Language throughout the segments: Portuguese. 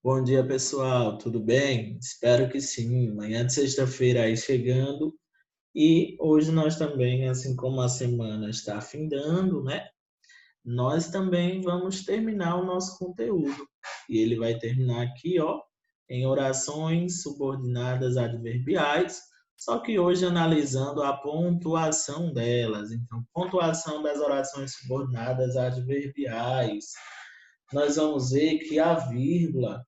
Bom dia, pessoal. Tudo bem? Espero que sim. Manhã de sexta-feira aí chegando e hoje nós também, assim como a semana está findando, né? Nós também vamos terminar o nosso conteúdo. E ele vai terminar aqui, ó, em orações subordinadas adverbiais, só que hoje analisando a pontuação delas. Então, pontuação das orações subordinadas adverbiais. Nós vamos ver que a vírgula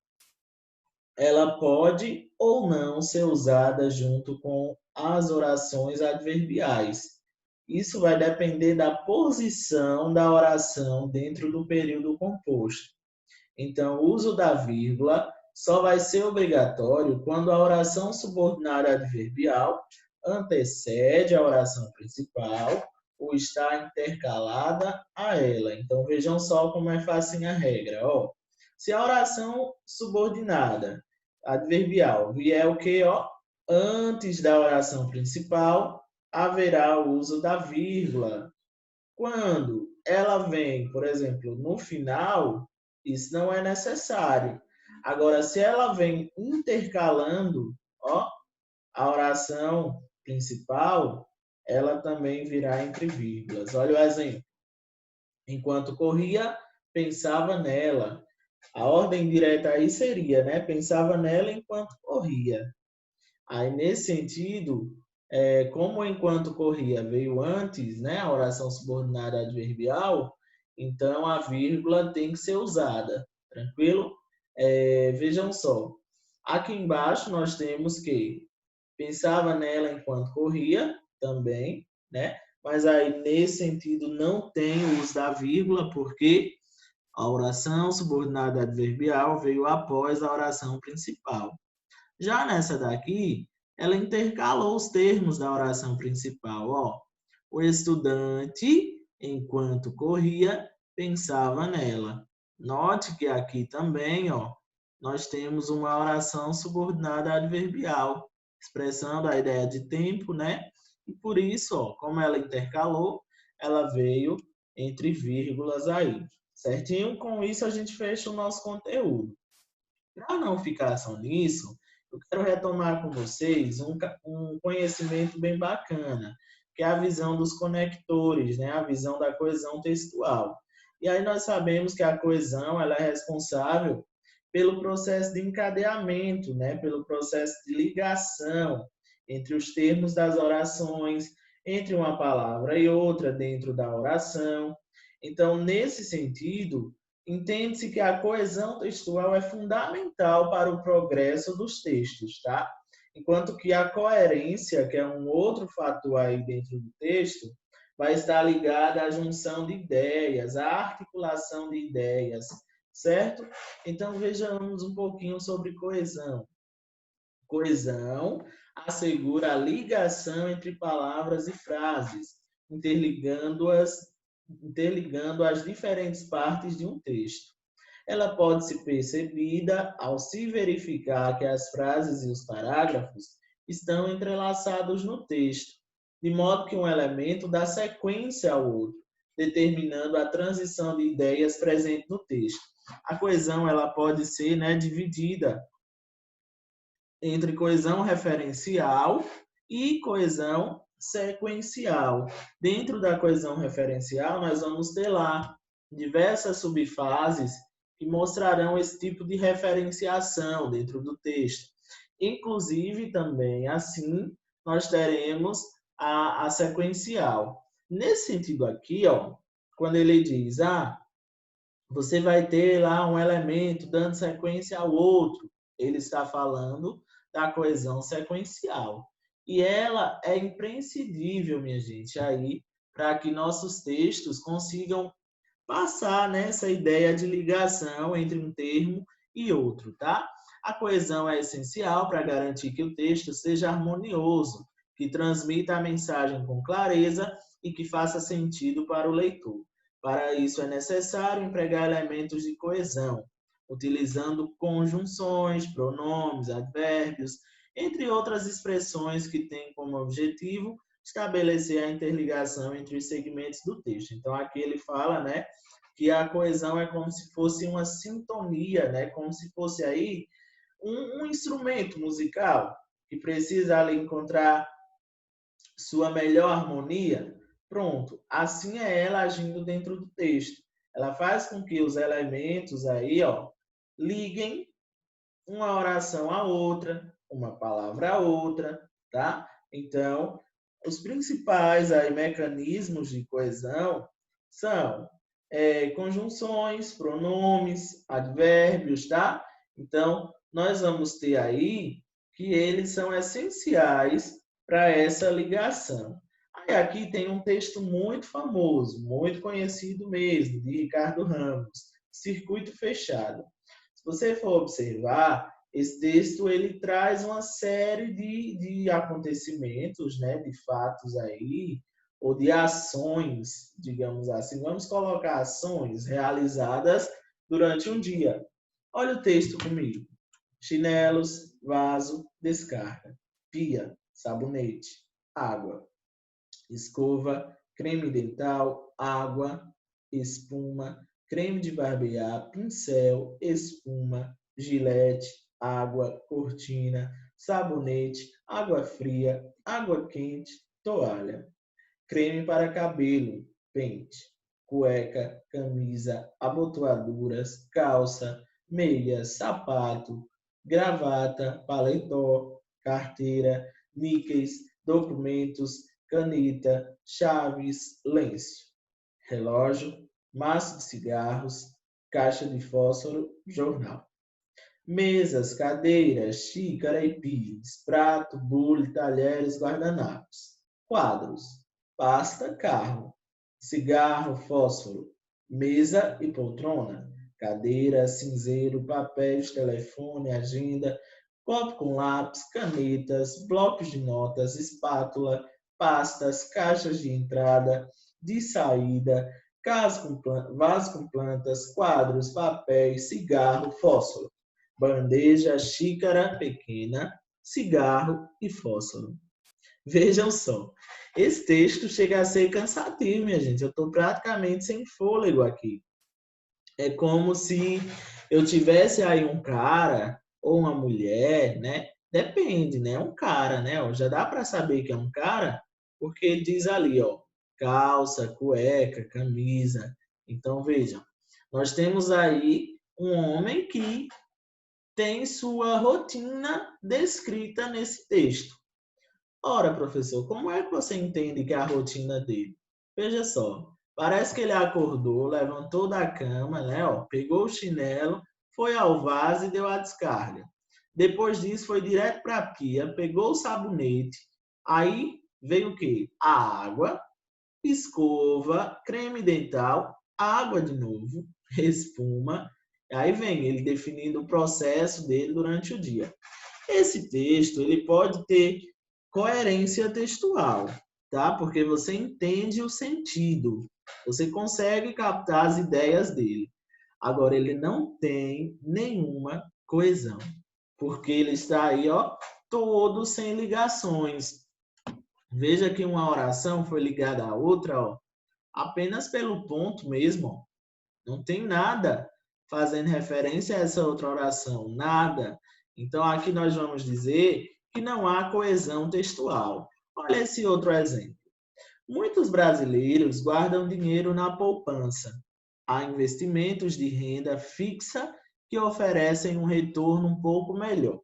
ela pode ou não ser usada junto com as orações adverbiais. Isso vai depender da posição da oração dentro do período composto. Então, o uso da vírgula só vai ser obrigatório quando a oração subordinada adverbial antecede a oração principal ou está intercalada a ela. Então, vejam só como é fácil a regra. Ó, se a oração subordinada adverbial vier o que? Ó, antes da oração principal, haverá o uso da vírgula. Quando ela vem, por exemplo, no final, isso não é necessário. Agora, se ela vem intercalando, ó, a oração principal, ela também virá entre vírgulas. Olha o exemplo. Enquanto corria, pensava nela. A ordem direta aí seria, né? Pensava nela enquanto corria. Aí, nesse sentido, como enquanto corria veio antes, né, a oração subordinada adverbial, então a vírgula tem que ser usada, tranquilo? Vejam só, aqui embaixo nós temos que pensava nela enquanto corria, também, né? Mas aí, nesse sentido, não tem o uso da vírgula, porque a oração subordinada adverbial veio após a oração principal. Já nessa daqui, ela intercalou os termos da oração principal. Ó, o estudante, enquanto corria, pensava nela. Note que aqui também, ó, nós temos uma oração subordinada adverbial, expressando a ideia de tempo, né? E por isso, ó, como ela intercalou, ela veio entre vírgulas aí. Certinho? Com isso, a gente fecha o nosso conteúdo. Para não ficar só nisso, eu quero retomar com vocês um conhecimento bem bacana, que é a visão dos conectores, né? A visão da coesão textual. E aí nós sabemos que a coesão ela é responsável pelo processo de encadeamento, né? Pelo processo de ligação entre os termos das orações, entre uma palavra e outra dentro da oração. Então, nesse sentido, entende-se que a coesão textual é fundamental para o progresso dos textos, tá? Enquanto que a coerência, que é um outro fator aí dentro do texto, vai estar ligada à junção de ideias, à articulação de ideias, certo? Então vejamos um pouquinho sobre coesão. Coesão assegura a ligação entre palavras e frases, interligando as diferentes partes de um texto. Ela pode ser percebida ao se verificar que as frases e os parágrafos estão entrelaçados no texto, de modo que um elemento dá sequência ao outro, determinando a transição de ideias presente no texto. A coesão ela pode ser, né, dividida entre coesão referencial e coesão sequencial. Dentro da coesão referencial, nós vamos ter lá diversas subfases que mostrarão esse tipo de referenciação dentro do texto. Inclusive, também, assim, nós teremos a sequencial. Nesse sentido aqui, ó, quando ele diz, você vai ter lá um elemento dando sequência ao outro, ele está falando da coesão sequencial. E ela é imprescindível, minha gente, aí, para que nossos textos consigam passar nessa ideia de ligação entre um termo e outro, tá? A coesão é essencial para garantir que o texto seja harmonioso, que transmita a mensagem com clareza e que faça sentido para o leitor. Para isso é necessário empregar elementos de coesão, utilizando conjunções, pronomes, advérbios, entre outras expressões que têm como objetivo estabelecer a interligação entre os segmentos do texto. Então, aqui ele fala, né, que a coesão é como se fosse uma sintonia, né? Como se fosse aí um instrumento musical que precisa ali encontrar sua melhor harmonia. Pronto, assim é ela agindo dentro do texto. Ela faz com que os elementos aí, ó, liguem uma oração à outra, uma palavra à outra, tá? Então, os principais aí mecanismos de coesão são conjunções, pronomes, advérbios, tá? Então, nós vamos ter aí que eles são essenciais para essa ligação. Aí aqui tem um texto muito famoso, muito conhecido mesmo, de Ricardo Ramos, Circuito Fechado. Se você for observar, esse texto ele traz uma série de acontecimentos, né, de fatos aí, ou de ações, digamos assim. Vamos colocar ações realizadas durante um dia. Olha o texto comigo. Chinelos, vaso, descarga, pia, sabonete, água, escova, creme dental, água, espuma, creme de barbear, pincel, espuma, gilete, água, cortina, sabonete, água fria, água quente, toalha, creme para cabelo, pente, cueca, camisa, abotoaduras, calça, meia, sapato, gravata, paletó, carteira, níqueis, documentos, caneta, chaves, lenço, relógio, maço de cigarros, caixa de fósforo, jornal. Mesas, cadeiras, xícara e pires, prato, bule, talheres, guardanapos. Quadros, pasta, carro, cigarro, fósforo, mesa e poltrona, cadeira, cinzeiro, papéis, telefone, agenda, copo com lápis, canetas, blocos de notas, espátula, pastas, caixas de entrada, de saída, vaso com plantas, quadros, papéis, cigarro, fósforo, bandeja, xícara pequena, cigarro e fósforo. Vejam só, esse texto chega a ser cansativo, minha gente. Eu estou praticamente sem fôlego aqui. É como se eu tivesse aí um cara ou uma mulher, né? Depende, né? Um cara, né? Ó, já dá para saber que é um cara, porque ele diz ali, ó, calça, cueca, camisa. Então, vejam, nós temos aí um homem que tem sua rotina descrita nesse texto. Ora, professor, como é que você entende que é a rotina dele? Veja só, parece que ele acordou, levantou da cama, né, ó, pegou o chinelo, foi ao vaso e deu a descarga. Depois disso, foi direto para a pia, pegou o sabonete, aí veio o quê? A água, escova, creme dental, água de novo, espuma. Aí vem ele definindo o processo dele durante o dia. Esse texto ele pode ter coerência textual, tá? Porque você entende o sentido, você consegue captar as ideias dele. Agora ele não tem nenhuma coesão, porque ele está aí, ó, todo sem ligações. Veja que uma oração foi ligada à outra, ó, apenas pelo ponto mesmo, ó. Não tem nada fazendo referência a essa outra oração, nada. Então aqui nós vamos dizer que não há coesão textual. Olha esse outro exemplo. Muitos brasileiros guardam dinheiro na poupança. Há investimentos de renda fixa que oferecem um retorno um pouco melhor.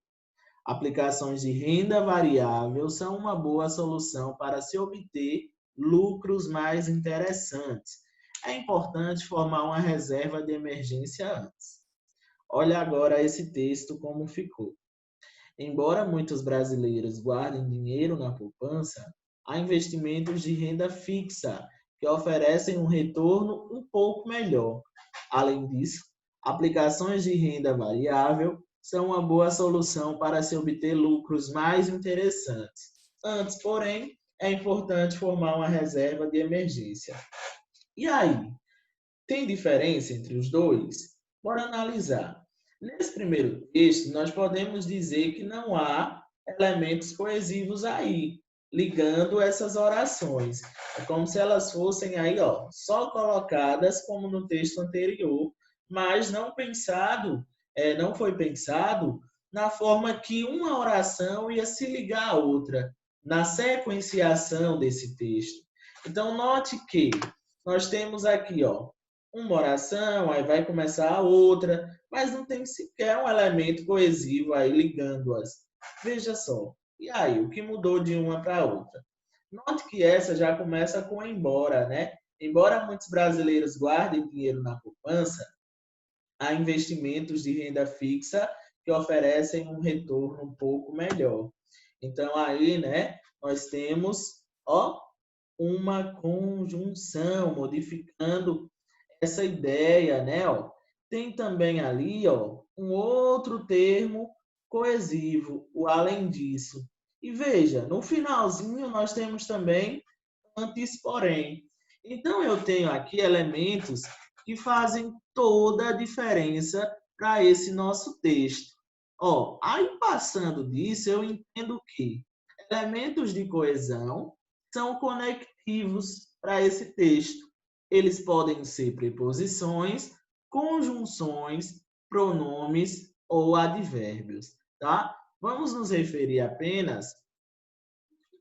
Aplicações de renda variável são uma boa solução para se obter lucros mais interessantes. É importante formar uma reserva de emergência antes. Olha agora esse texto como ficou. Embora muitos brasileiros guardem dinheiro na poupança, há investimentos de renda fixa que oferecem um retorno um pouco melhor. Além disso, aplicações de renda variável são uma boa solução para se obter lucros mais interessantes. Antes, porém, é importante formar uma reserva de emergência. E aí, tem diferença entre os dois? Bora analisar. Nesse primeiro texto, nós podemos dizer que não há elementos coesivos aí. ligando essas orações. É como se elas fossem aí, ó, só colocadas como no texto anterior, mas não foi pensado na forma que uma oração ia se ligar à outra, na sequenciação desse texto. Então, note que nós temos aqui, ó, uma oração, aí vai começar a outra, mas não tem sequer um elemento coesivo aí ligando-as. Veja só. E aí, o que mudou de uma para outra? Note que essa já começa com embora, né? Embora muitos brasileiros guardem dinheiro na poupança, há investimentos de renda fixa que oferecem um retorno um pouco melhor. Então aí, né, nós temos, ó, uma conjunção modificando essa ideia, né, ó. Tem também ali, ó, um outro termo coesivo, o além disso. E veja, no finalzinho nós temos também antes, porém. Então eu tenho aqui elementos que fazem toda a diferença para esse nosso texto. Ó, aí passando disso, eu entendo que elementos de coesão são conectivos para esse texto. Eles podem ser preposições, conjunções, pronomes ou advérbios, tá? Vamos nos referir apenas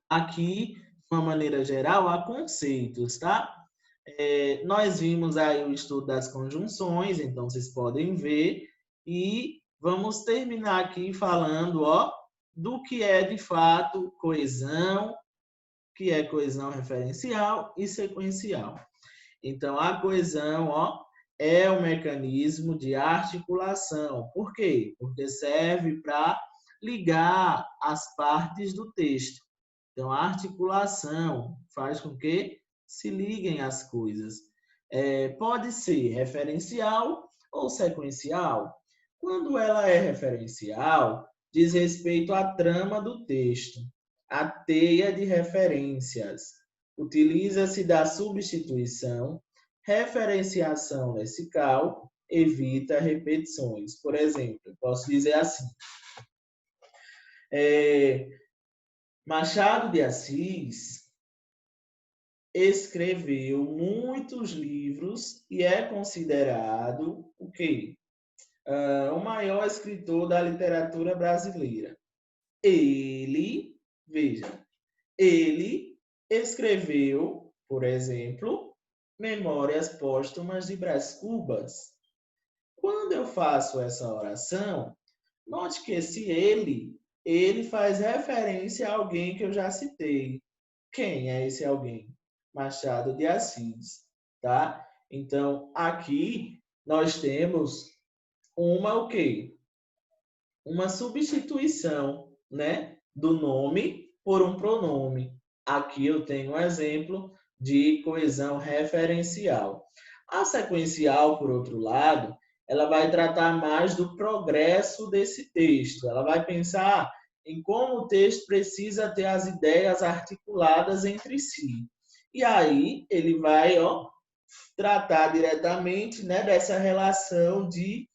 aqui, de uma maneira geral, a conceitos, tá? Nós vimos aí o estudo das conjunções, então vocês podem ver, e vamos terminar aqui falando, ó, do que é de fato coesão, que é coesão referencial e sequencial. Então, a coesão, ó, é um mecanismo de articulação. Por quê? Porque serve para ligar as partes do texto. Então, a articulação faz com que se liguem as coisas. Pode ser referencial ou sequencial. Quando ela é referencial, diz respeito à trama do texto, à teia de referências. Utiliza-se da substituição, referenciação lessical, evita repetições. Por exemplo, posso dizer assim: Machado de Assis escreveu muitos livros e é considerado o quê? O maior escritor da literatura brasileira. Veja, ele escreveu, por exemplo, Memórias Póstumas de Brás Cubas. Quando eu faço essa oração, note que esse ele faz referência a alguém que eu já citei. Quem é esse alguém? Machado de Assis, tá? Então, aqui nós temos uma o quê? Uma substituição, né, do nome por um pronome. Aqui eu tenho um exemplo de coesão referencial. A sequencial, por outro lado, ela vai tratar mais do progresso desse texto. Ela vai pensar em como o texto precisa ter as ideias articuladas entre si. E aí ele vai, ó, tratar diretamente, né, dessa relação de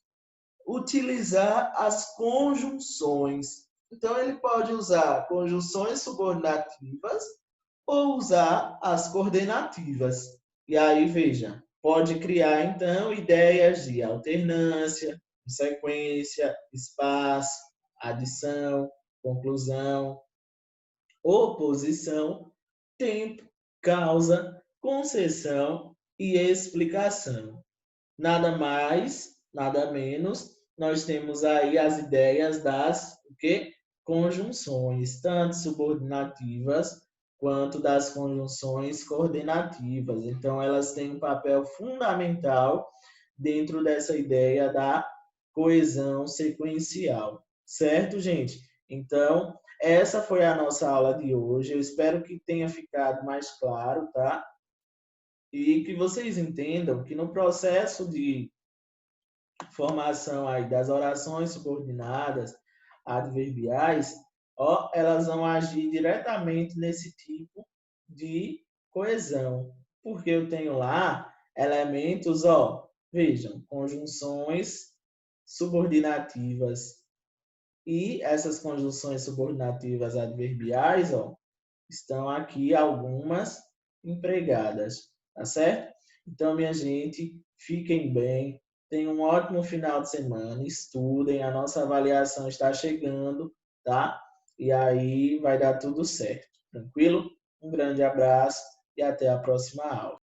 utilizar as conjunções. Então, ele pode usar conjunções subordinativas ou usar as coordenativas. E aí, veja, pode criar, então, ideias de alternância, sequência, espaço, adição, conclusão, oposição, tempo, causa, concessão e explicação. Nada mais, nada menos, nós temos aí as ideias das o quê? Conjunções, tanto subordinativas quanto das conjunções coordenativas. Então, elas têm um papel fundamental dentro dessa ideia da coesão sequencial. Certo, gente? Então, essa foi a nossa aula de hoje. Eu espero que tenha ficado mais claro, tá? E que vocês entendam que no processo de formação aí das orações subordinadas adverbiais, ó, elas vão agir diretamente nesse tipo de coesão, porque eu tenho lá elementos, ó, vejam, conjunções subordinativas e essas conjunções subordinativas adverbiais, ó, estão aqui algumas empregadas, tá certo? Então, minha gente, fiquem bem, tenham um ótimo final de semana, estudem, a nossa avaliação está chegando, tá? E aí vai dar tudo certo, tranquilo? Um grande abraço e até a próxima aula.